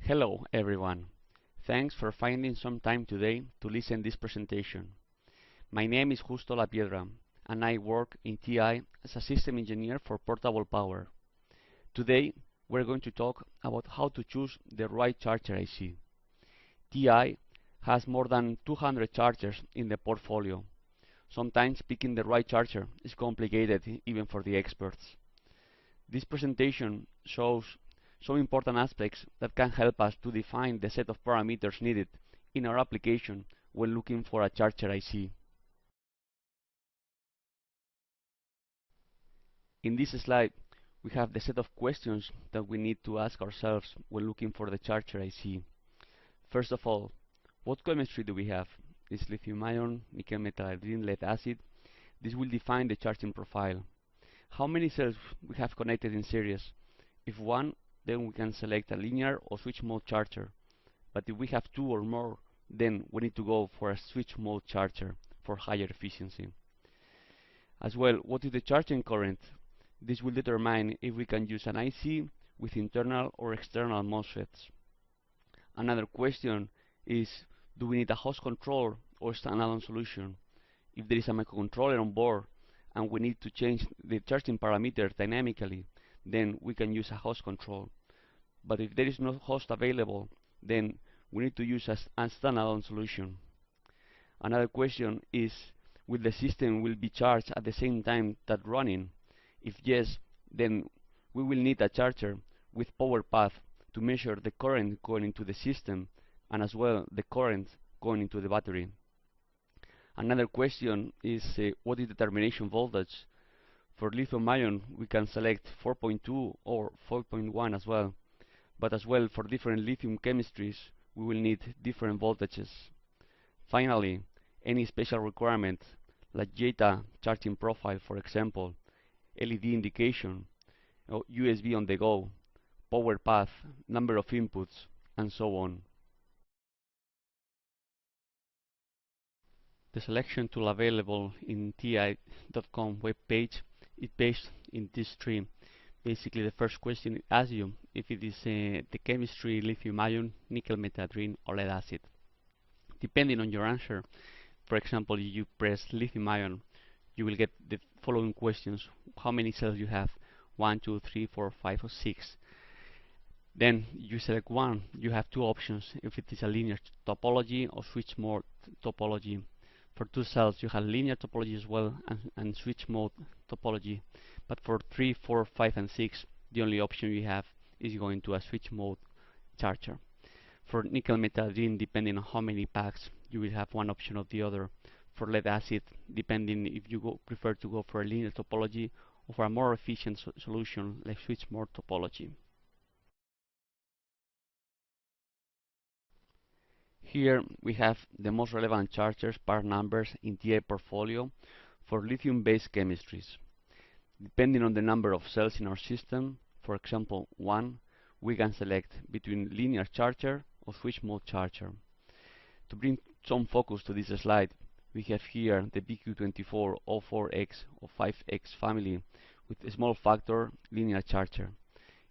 Hello everyone. Thanks for finding some time today to listen this presentation. My name is Justo La Piedra and I work in TI as a system engineer for portable power. Today we're going to talk about how to choose the right charger IC. TI has more than 200 chargers in the portfolio. Sometimes picking the right charger is complicated even for the experts. This presentation shows some important aspects that can help us to define the set of parameters needed in our application when looking for a charger IC. In this slide, we have the set of questions that we need to ask ourselves when looking for the charger IC. First of all, what chemistry do we have? Is lithium-ion, nickel metal hydride, lead acid? This will define the charging profile. How many cells we have connected in series? If one, then we can select a linear or switch mode charger. But if we have two or more, then we need to go for a switch mode charger for higher efficiency. As well, what is the charging current? This will determine if we can use an IC with internal or external MOSFETs. Another question is, do we need a host control or standalone solution? If there is a microcontroller on board and we need to change the charging parameters dynamically, then we can use a host control. But if there is no host available, then we need to use a standalone solution. Another question is, will the system will be charged at the same time that running? If yes, then we will need a charger with power path to measure the current going into the system and as well the current going into the battery. Another question is, what is the termination voltage? For lithium-ion, we can select 4.2 or 4.1 as well. But as well, for different lithium chemistries, we will need different voltages. Finally, any special requirement, like JETA charging profile, for example, LED indication, or USB on the go, power path, number of inputs, and so on. The selection tool available in ti.com webpage is based in this tree. Basically, the first question asks you if it is the chemistry lithium-ion, nickel metal hydride, or lead acid. Depending on your answer, for example, if you press lithium-ion, you will get the following questions: how many cells you have? 1, 2, 3, 4, 5, or 6. Then you select one. You have two options: if it is a linear topology or switch mode topology. For 2 cells, you have linear topology as well and switch mode topology. But for 3, 4, 5, and 6, the only option you have is going to a switch mode charger. For nickel metal hydride, depending on how many packs, you will have one option or the other. For lead acid, depending if you prefer to go for a linear topology or for a more efficient solution like switch mode topology. Here we have the most relevant chargers part numbers in TI portfolio for lithium-based chemistries. Depending on the number of cells in our system, for example 1, we can select between linear charger or switch mode charger. To bring some focus to this slide, we have here the BQ24 04X or 5X family with a small factor linear charger.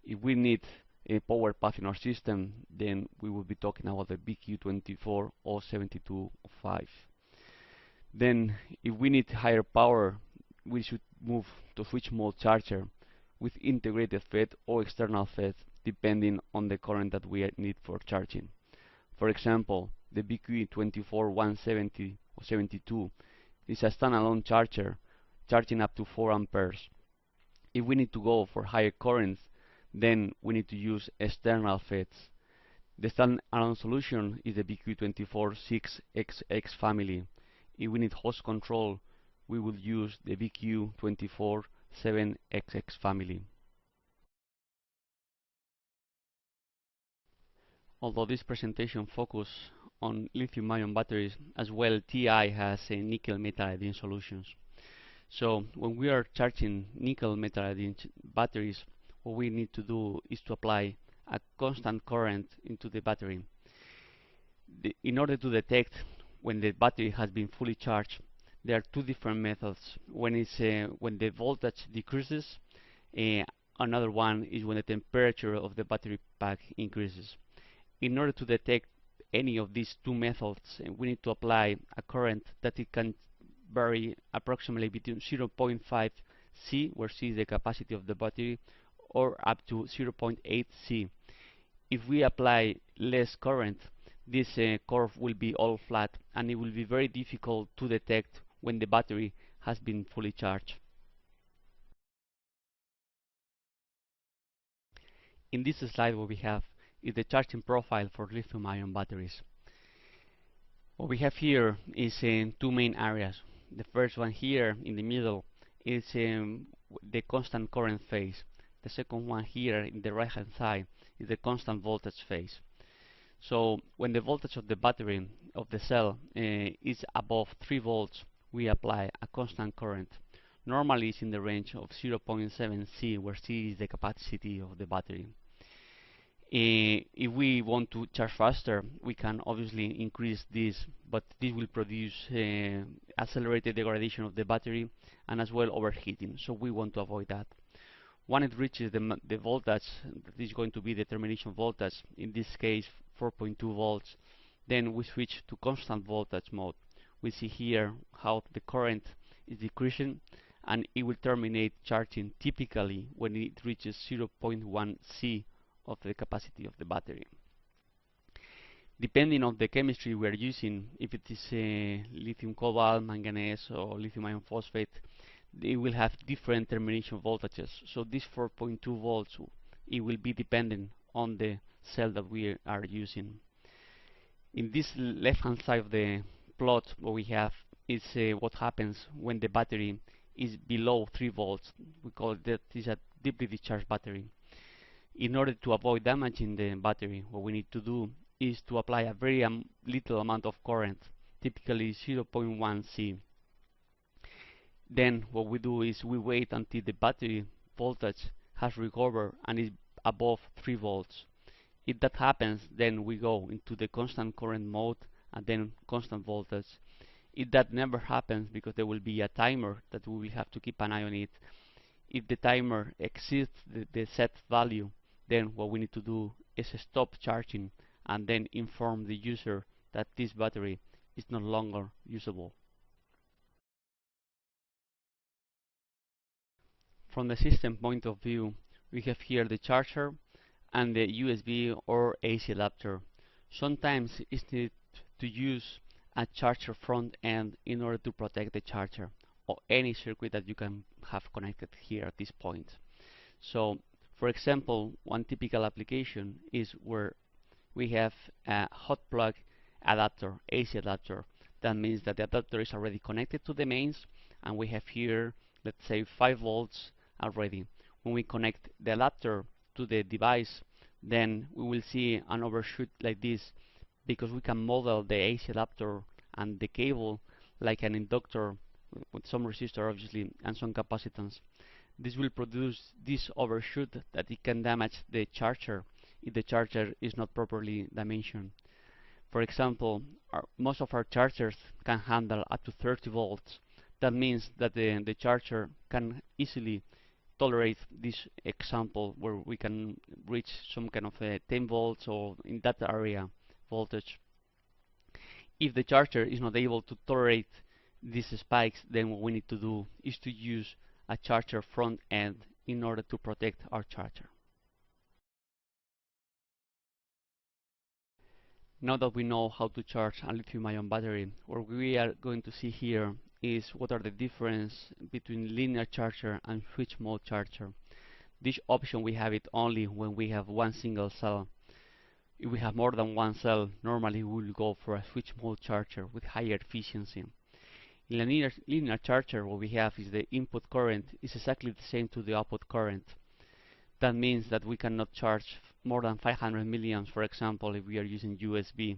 If we need a power path in our system, then we will be talking about the BQ24 or 7205. Then if we need higher power, we should move to switch mode charger with integrated FET or external FET depending on the current that we need for charging. For example, the BQ24 170 or 72 is a standalone charger charging up to 4 amperes. If we need to go for higher currents, then we need to use external FETs. The standalone solution is the BQ24 6XX family. If we need host control, we will use the BQ24 7XX family. Although this presentation focuses on lithium-ion batteries, as well TI has nickel metal hydride solutions. So when we are charging nickel metal hydride batteries, what we need to do is to apply a constant current into the battery. In order to detect when the battery has been fully charged, there are two different methods. One is when the voltage decreases, another one is when the temperature of the battery pack increases. In order to detect any of these two methods, we need to apply a current that it can vary approximately between 0.5 C, where C is the capacity of the battery, or up to 0.8 C. If we apply less current, this curve will be all flat, and it will be very difficult to detect when the battery has been fully charged. In this slide, what we have is the charging profile for lithium-ion batteries. What we have here is two main areas. The first one here in the middle is the constant current phase. The second one here in the right hand side is the constant voltage phase. So when the voltage of the battery of the cell is above 3 volts, we apply a constant current. Normally it's in the range of 0.7 C, where C is the capacity of the battery. If we want to charge faster, we can obviously increase this, but this will produce accelerated degradation of the battery and as well overheating, so we want to avoid that. When it reaches the voltage, that is going to be the termination voltage, in this case 4.2 volts, then we switch to constant voltage mode. We see here how the current is decreasing, and it will terminate charging typically when it reaches 0.1 C of the capacity of the battery. Depending on the chemistry we are using, if it is lithium cobalt, manganese, or lithium iron phosphate, they will have different termination voltages. So this 4.2 volts, it will be dependent on the cell that we are using. In this left-hand side of the plot, what we have is what happens when the battery is below 3 volts. We call that is a deeply discharged battery. In order to avoid damaging the battery, what we need to do is to apply a very little amount of current, typically 0.1 C. Then what we do is we wait until the battery voltage has recovered and is above 3 volts. If that happens, then we go into the constant current mode and then constant voltage. If that never happens, because there will be a timer that we will have to keep an eye on it, if the timer exceeds the set value, then what we need to do is stop charging and then inform the user that this battery is no longer usable. From the system point of view, we have here the charger and the USB or AC adapter. Sometimes it's needed to use a charger front end in order to protect the charger or any circuit that you can have connected here at this point. So, for example, one typical application is where we have a hot plug adapter, AC adapter. That means that the adapter is already connected to the mains, and we have here, let's say, 5 volts already. When we connect the adapter to the device, then we will see an overshoot like this, because we can model the AC adapter and the cable like an inductor with some resistor obviously and some capacitance. This will produce this overshoot that it can damage the charger if the charger is not properly dimensioned. For example, most of our chargers can handle up to 30 volts. That means that the charger can easily tolerate this example where we can reach some kind of 10 volts or in that area voltage. If the charger is not able to tolerate these spikes, then what we need to do is to use a charger front end in order to protect our charger. Now that we know how to charge a lithium-ion battery, what we are going to see here is what are the difference between linear charger and switch mode charger. This option we have it only when we have one single cell. If we have more than one cell, normally we will go for a switch mode charger with higher efficiency. In a linear charger, what we have is the input current is exactly the same to the output current. That means that we cannot charge more than 500 milliamps, for example, if we are using USB.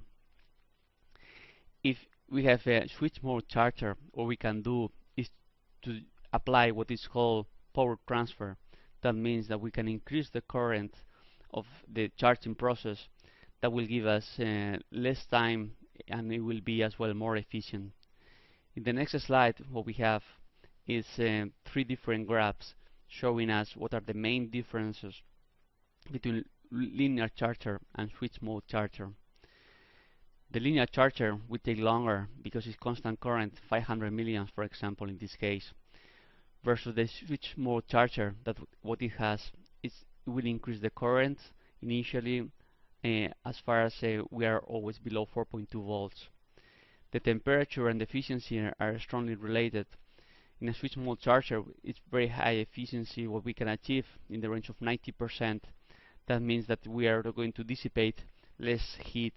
If we have a switch mode charger, what we can do is to apply what is called power transfer. That means that we can increase the current of the charging process. That will give us less time, and it will be as well more efficient. In the next slide, what we have is 3 different graphs showing us what are the main differences between linear charger and switch mode charger. The linear charger will take longer because it's constant current, 500 milliamps for example in this case, versus the switch mode charger that what it has is it will increase the current initially as far as we are always below 4.2 volts. The temperature and the efficiency are strongly related. In a switch mode charger, it's very high efficiency, what we can achieve in the range of 90%. That means that we are going to dissipate less heat,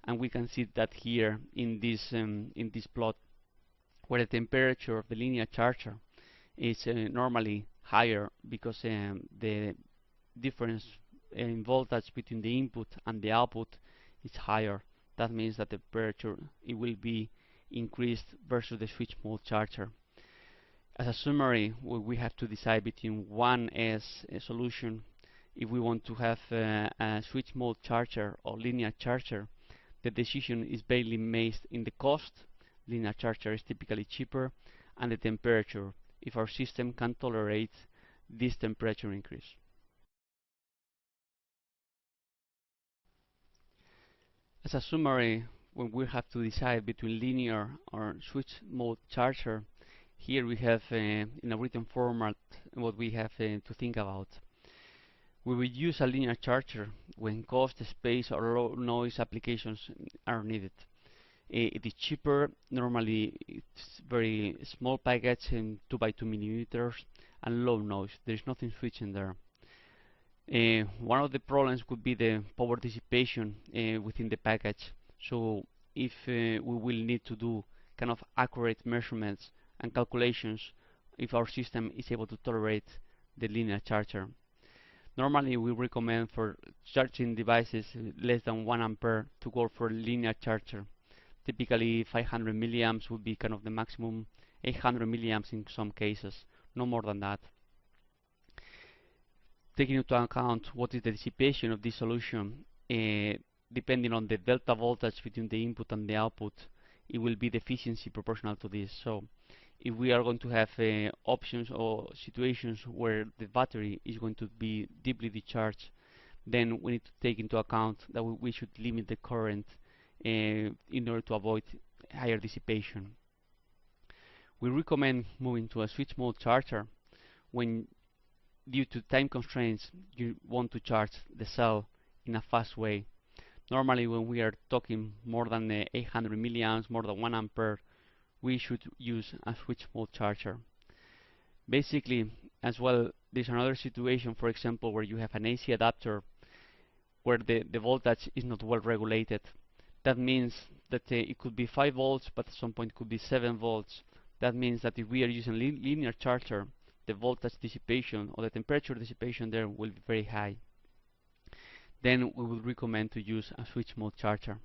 and we can see that here in this plot, where the temperature of the linear charger is normally higher because the difference in voltage between the input and the output is higher. That means that the temperature it will be increased versus the switch mode charger. As a summary, we have to decide between one as a solution. If we want to have a switch mode charger or linear charger, the decision is mainly based in the cost. Linear charger is typically cheaper, and the temperature, if our system can tolerate this temperature increase. As a summary, when we have to decide between linear or switch mode charger, here we have in a written format what we have to think about. We will use a linear charger when cost, space or low noise applications are needed. It is cheaper, normally it's very small package in 2 by 2 millimeters and low noise. There is nothing switching there. One of the problems could be the power dissipation within the package. So if we will need to do kind of accurate measurements and calculations if our system is able to tolerate the linear charger. Normally we recommend for charging devices less than 1 ampere to go for a linear charger. Typically 500 milliamps would be kind of the maximum, 800 milliamps in some cases, no more than that. Taking into account what is the dissipation of this solution, depending on the delta voltage between the input and the output, it will be the efficiency proportional to this. So if we are going to have options or situations where the battery is going to be deeply discharged, then we need to take into account that we should limit the current in order to avoid higher dissipation. We recommend moving to a switch mode charger when, due to time constraints, you want to charge the cell in a fast way. Normally when we are talking more than 800 milliamps, more than 1 ampere, we should use a switch mode charger. Basically, as well, there's another situation, for example, where you have an AC adapter where the voltage is not well regulated. That means that it could be 5 volts, but at some point it could be 7 volts. That means that if we are using linear charger, the voltage dissipation or the temperature dissipation there will be very high. Then we would recommend to use a switch mode charger.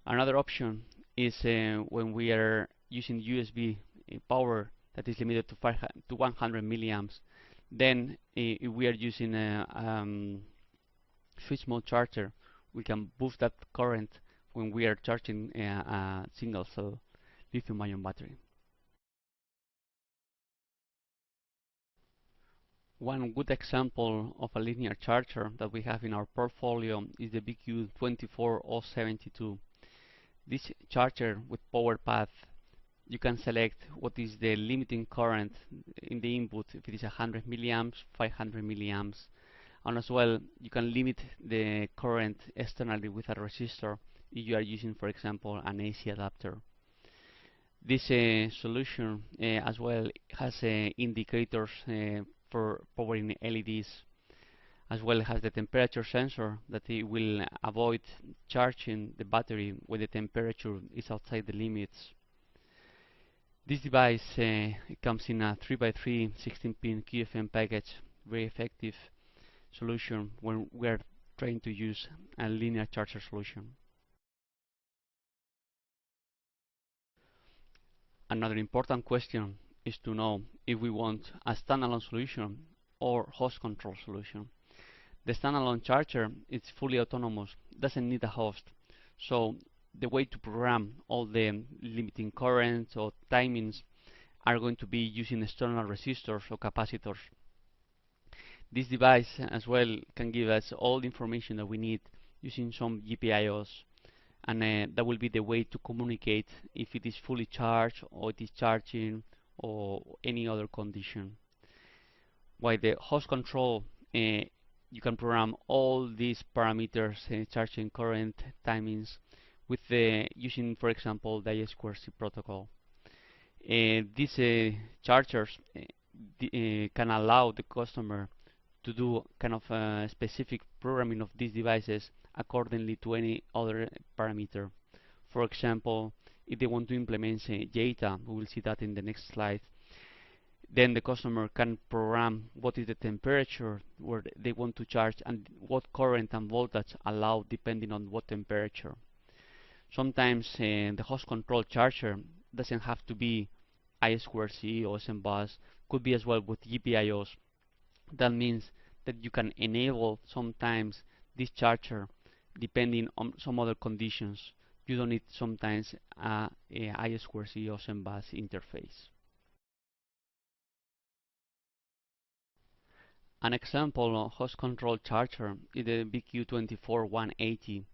Another option is when we are using USB power that is limited to 100 milliamps. Then if we are using a switch mode charger, we can boost that current when we are charging a single cell lithium-ion battery. One good example of a linear charger that we have in our portfolio is the BQ24072. This charger with power path, you can select what is the limiting current in the input, if it is 100 milliamps, 500 milliamps, and as well you can limit the current externally with a resistor if you are using, for example, an AC adapter. This solution as well has indicators for powering LEDs, as well as the temperature sensor that it will avoid charging the battery when the temperature is outside the limits. This device comes in a 3x3 16-pin QFN package, very effective solution when we are trying to use a linear charger solution. Another important question is to know if we want a standalone solution or host control solution. The standalone charger is fully autonomous, doesn't need a host. So the way to program all the limiting currents or timings are going to be using external resistors or capacitors. This device as well can give us all the information that we need using some GPIOs, and that will be the way to communicate if it is fully charged or it is charging or any other condition. While the host control, you can program all these parameters, charging current, timings, with using, for example, the I2C protocol. These chargers can allow the customer to do kind of specific programming of these devices accordingly to any other parameter. For example, if they want to implement data, we will see that in the next slide, then the customer can program what is the temperature where they want to charge and what current and voltage allowed depending on what temperature. Sometimes the host control charger doesn't have to be I2C or SMBus, could be as well with GPIOs. That means that you can enable sometimes this charger depending on some other conditions. You don't need sometimes a I2C or SMBus interface. An example of host control charger is the BQ24180.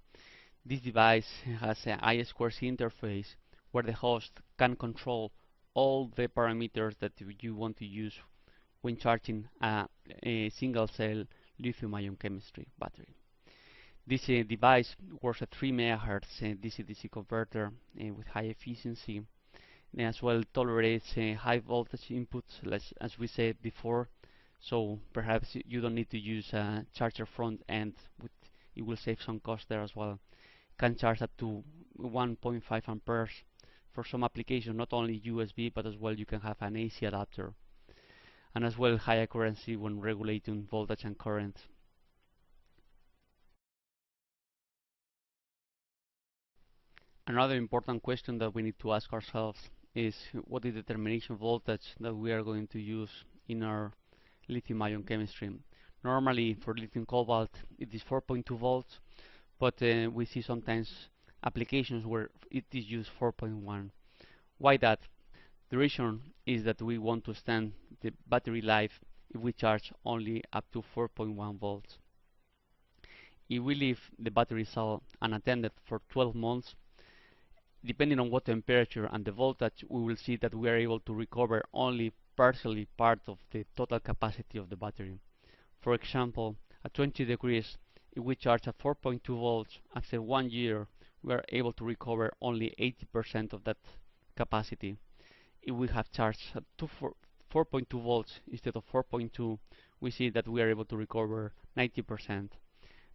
This device has an I2C interface where the host can control all the parameters that you want to use when charging a single cell lithium-ion chemistry battery. This device works at 3 MHz DC-DC converter with high efficiency, and as well tolerates high voltage inputs, as we said before. So perhaps you don't need to use a charger front end. It will save some cost there as well. Can charge up to 1.5 amperes for some applications, not only USB, but as well you can have an AC adapter, and as well high accuracy when regulating voltage and current. Another important question that we need to ask ourselves is what is the termination voltage that we are going to use in our lithium-ion chemistry. Normally for lithium cobalt it is 4.2 volts, but we see sometimes applications where it is used 4.1. Why that? The reason is that we want to extend the battery life if we charge only up to 4.1 volts. If we leave the battery cell unattended for 12 months, depending on what temperature and the voltage, we will see that we are able to recover only partially part of the total capacity of the battery. For example, at 20 degrees, if we charge at 4.2 volts, after 1 year, we are able to recover only 80% of that capacity. If we have charged at 4.2 volts instead of 4.2, we see that we are able to recover 90%.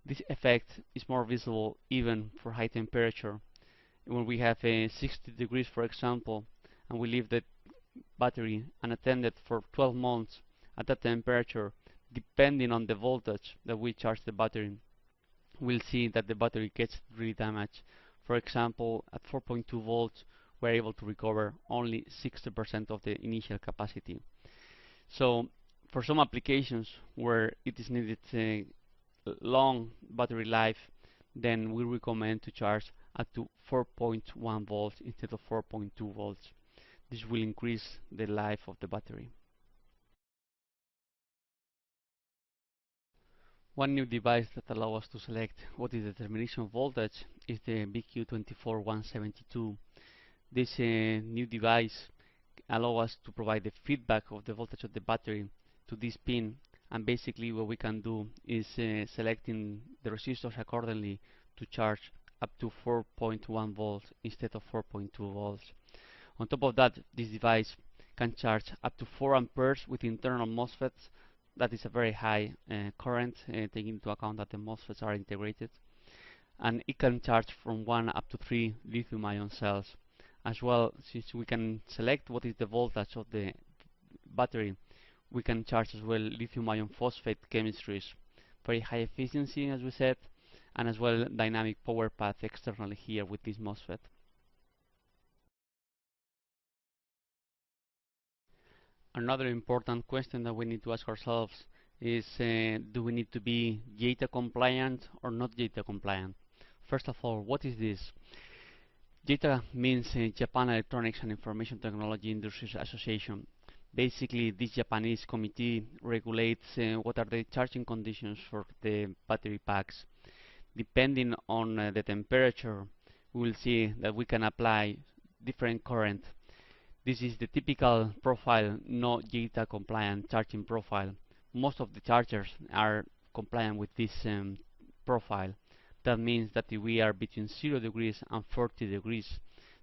This effect is more visible even for high temperature. When we have 60 degrees, for example, and we leave the battery unattended for 12 months at that temperature, depending on the voltage that we charge the battery, we'll see that the battery gets really damaged. For example, at 4.2 volts, we're able to recover only 60% of the initial capacity. So for some applications where it is needed a long battery life, then we recommend to charge up to 4.1 volts instead of 4.2 volts. This will increase the life of the battery. One new device that allows us to select what is the termination voltage is the BQ24172. This new device allows us to provide the feedback of the voltage of the battery to this pin, and basically what we can do is selecting the resistors accordingly to charge up to 4.1 volts instead of 4.2 volts. On top of that, this device can charge up to 4 amperes with internal MOSFETs. That is a very high current, taking into account that the MOSFETs are integrated. And it can charge from 1 up to 3 lithium-ion cells. As well, since we can select what is the voltage of the battery, we can charge as well lithium-ion phosphate chemistries. Very high efficiency, as we said, and as well dynamic power path externally here with this MOSFET. Another important question that we need to ask ourselves is do we need to be JETA compliant or not JETA compliant? First of all, what is this? JETA means Japan Electronics and Information Technology Industries Association. Basically, this Japanese committee regulates what are the charging conditions for the battery packs. Depending on the temperature, we will see that we can apply different current. This is the typical profile, no JITA compliant charging profile. Most of the chargers are compliant with this profile. That means that if we are between 0 degrees and 40 degrees,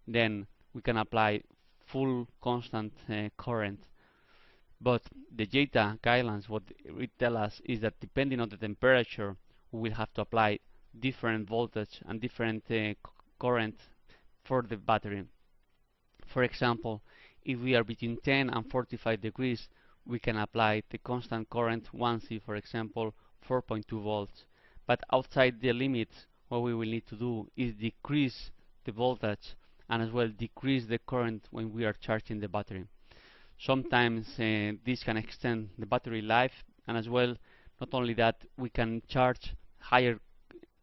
then we can apply full constant current. But the JITA guidelines, what it tell us is that depending on the temperature, we will have to apply different voltage and different current for the battery. For example, if we are between 10 and 45 degrees, we can apply the constant current 1C, for example, 4.2 volts. But outside the limits, what we will need to do is decrease the voltage and as well decrease the current when we are charging the battery. Sometimes this can extend the battery life, and as well, not only that, we can charge higher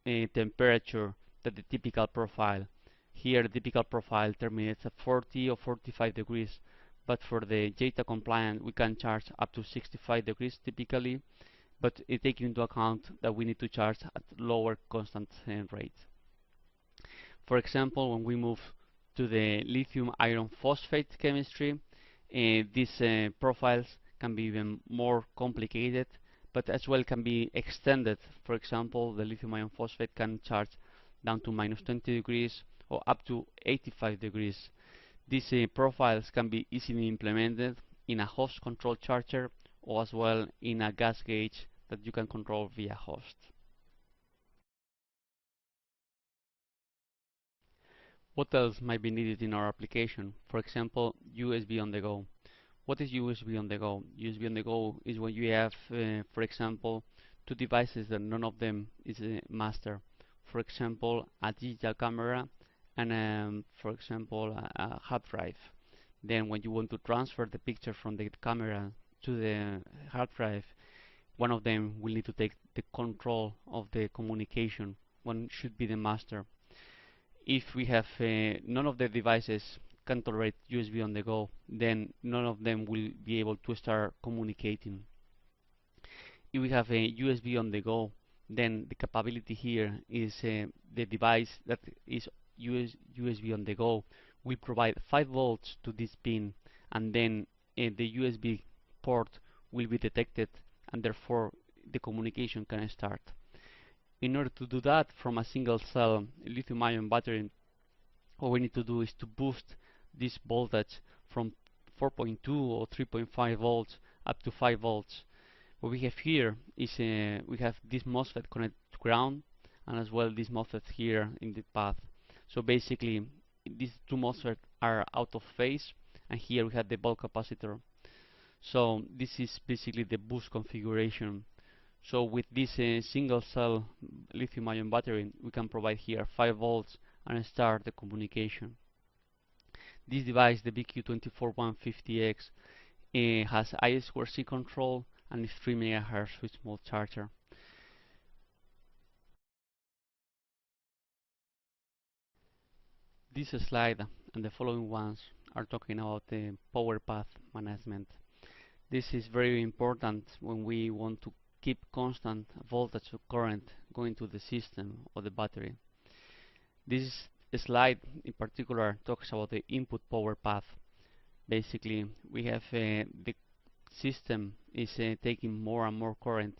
temperature than the typical profile. Here, the typical profile terminates at 40 or 45 degrees, but for the JITA compliant, we can charge up to 65 degrees typically, but it takes into account that we need to charge at lower constant rate. For example, when we move to the lithium iron phosphate chemistry, these profiles can be even more complicated, but as well can be extended. For example, the lithium iron phosphate can charge down to minus 20 degrees or up to 85 degrees. These profiles can be easily implemented in a host control charger or as well in a gas gauge that you can control via host. What else might be needed in our application? For example, USB on the go. What is USB on the go? USB on the go is when you have, for example, two devices that none of them is a master. For example, a digital camera and, for example, a hard drive. Then when you want to transfer the picture from the camera to the hard drive, one of them will need to take the control of the communication. One should be the master. If we have none of the devices can tolerate USB on the go, then none of them will be able to start communicating. If we have a USB on the go, then the capability here is the device that is USB on the go will provide 5 volts to this pin, and then the USB port will be detected, and therefore the communication can start. In order to do that from a single cell lithium-ion battery, what we need to do is to boost this voltage from 4.2 or 3.5 volts up to 5 volts. What we have here is we have this MOSFET connected to ground, and as well this MOSFET here in the path. So basically these two MOSFET are out of phase, and here we have the bulk capacitor. So this is basically the boost configuration. So with this single cell lithium-ion battery, we can provide here 5 volts and start the communication. This device, the BQ24150X, has I2C control and is 3 MHz switch mode charger. This slide and the following ones are talking about the power path management. This is very important when we want to keep constant voltage or current going to the system or the battery. This slide in particular talks about the input power path. Basically, we have the system is taking more and more current,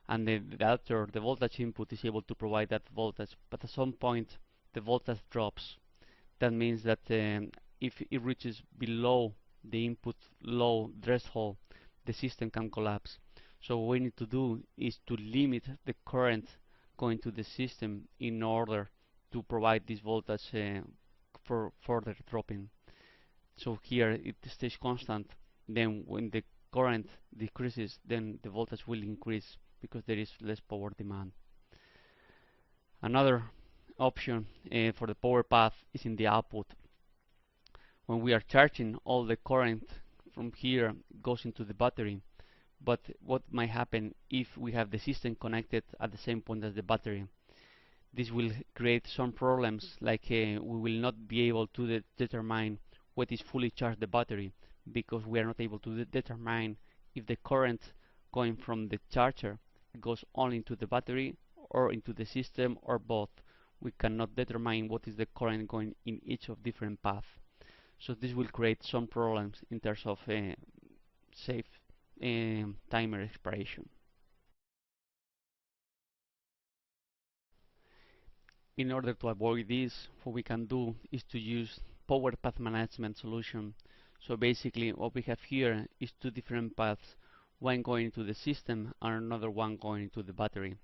and the adapter, the voltage input, is able to provide that voltage, but at some point the voltage drops. That means that if it reaches below the input low threshold, the system can collapse. So what we need to do is to limit the current going to the system in order to provide this voltage for further dropping. So here it stays constant. Then when the current decreases, then the voltage will increase because there is less power demand. Another option for the power path is in the output. When we are charging, all the current from here goes into the battery. But what might happen if we have the system connected at the same point as the battery? This will create some problems, like we will not be able to determine what is fully charged the battery, because we are not able to determine if the current going from the charger goes only into the battery or into the system or both. We cannot determine what is the current going in each of different paths. So this will create some problems in terms of safe timer expiration. In order to avoid this, what we can do is to use power path management solution. So basically what we have here is two different paths, one going to the system and another one going to the battery.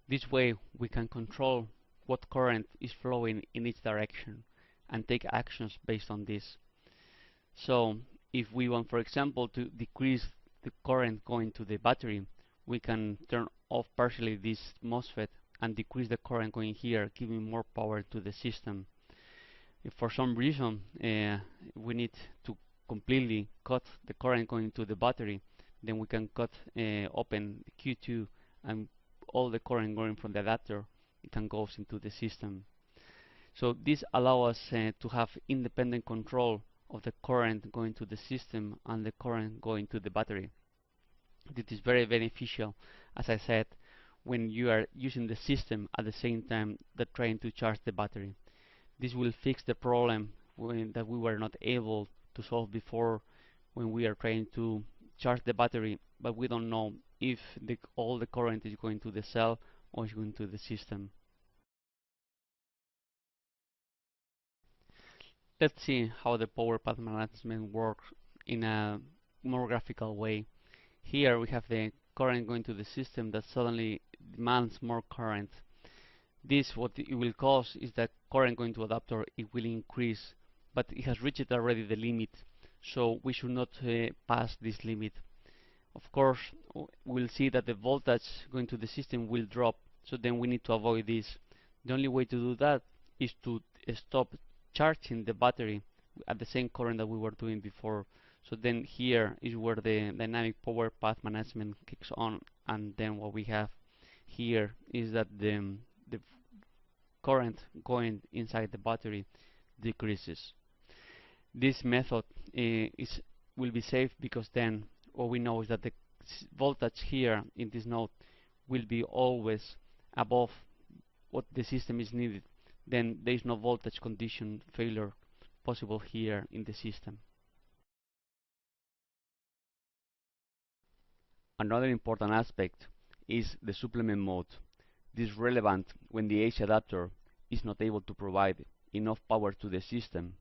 This way we can control what current is flowing in each direction and take actions based on this. So if we want, for example, to decrease the current going to the battery, we can turn off partially this MOSFET and decrease the current going here, giving more power to the system. If for some reason we need to completely cut the current going to the battery, then we can cut open Q2 and all the current going from the adapter, it can goes into the system. So this allows us to have independent control of the current going to the system and the current going to the battery. This is very beneficial, as I said, when you are using the system at the same time that trying to charge the battery. This will fix the problem that we were not able to solve before, when we are trying to charge the battery but we don't know if all the current is going to the cell or is going to the system. Let's see how the power path management works in a more graphical way. Here we have the current going to the system that suddenly demands more current. This, what it will cause is that current going to adapter, it will increase, but it has reached already the limit, so we should not pass this limit. Of course, we'll see that the voltage going to the system will drop, so then we need to avoid this. The only way to do that is to stop charging the battery at the same current that we were doing before. So then here is where the dynamic power path management kicks on, and then what we have here is that the current going inside the battery decreases. This method will be safe because then what we know is that the voltage here in this node will be always above what the system is needed. Then there is no voltage condition failure possible here in the system. Another important aspect is the supplement mode. This is relevant when the AC adapter is not able to provide enough power to the system.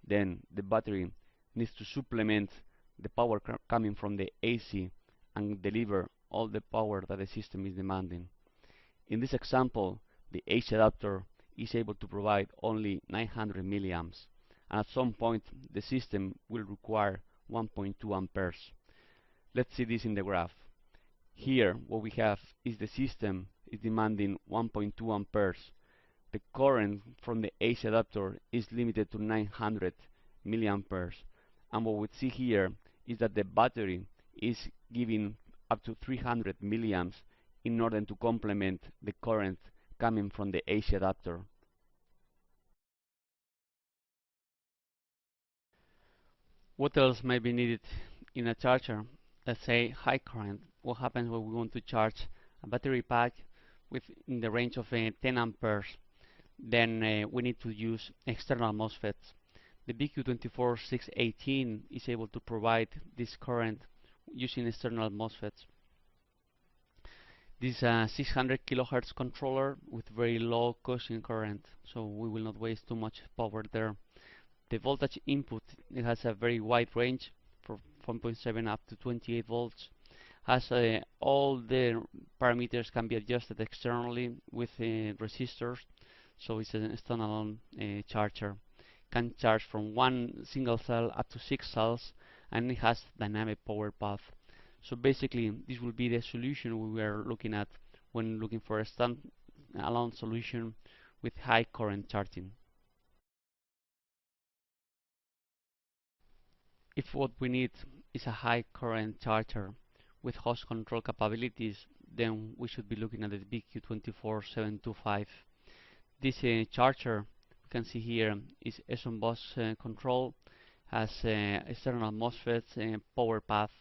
Then the battery needs to supplement the power coming from the AC and deliver all the power that the system is demanding. In this example, the AC adapter is able to provide only 900 milliamps, and at some point the system will require 1.2 amperes. Let's see this in the graph. Here what we have is the system is demanding 1.2 amperes. The current from the AC adapter is limited to 900 milliamperes, and what we see here is that the battery is giving up to 300 milliamps in order to complement the current coming from the AC adapter. What else may be needed in a charger? Let's say high current. What happens when we want to charge a battery pack in the range of 10 amperes? Then we need to use external MOSFETs. The BQ24618 is able to provide this current using external MOSFETs. This is a 600 kilohertz controller with very low quotient current, so we will not waste too much power there. The voltage input, it has a very wide range from 1.7 up to 28 volts. Has all the parameters can be adjusted externally with resistors, so it's a standalone charger. Can charge from one single cell up to 6 cells, and it has dynamic power path. So basically this will be the solution we are looking at when looking for a standalone solution with high current charging. If what we need is a high current charger with host control capabilities, then we should be looking at the BQ24725. This charger you can see here is SON bus control. has external MOSFETs, power path,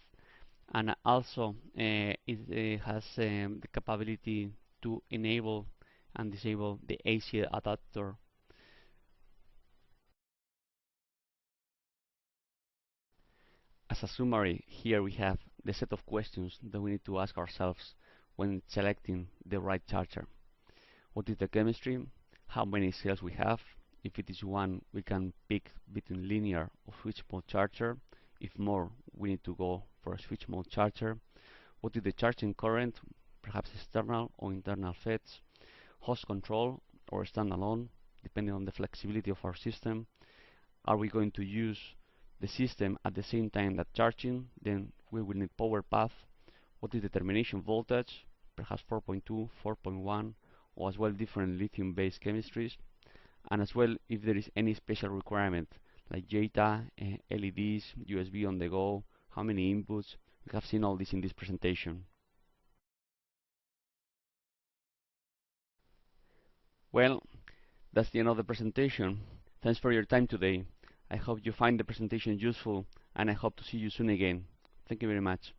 and also it has the capability to enable and disable the AC adapter. As a summary, here we have the set of questions that we need to ask ourselves when selecting the right charger. What is the chemistry? How many cells we have? If it is one, we can pick between linear or switch mode charger. If more, we need to go for a switch mode charger. What is the charging current? Perhaps external or internal FETs. Host control or standalone, depending on the flexibility of our system. Are we going to use the system at the same time that charging? Then we will need power path. What is the termination voltage? Perhaps 4.2, 4.1, or as well different lithium-based chemistries. And as well if there is any special requirement like JTA, LEDs, USB on the go, how many inputs. We have seen all this in this presentation. Well, that's the end of the presentation. Thanks for your time today. I hope you find the presentation useful, and I hope to see you soon again. Thank you very much.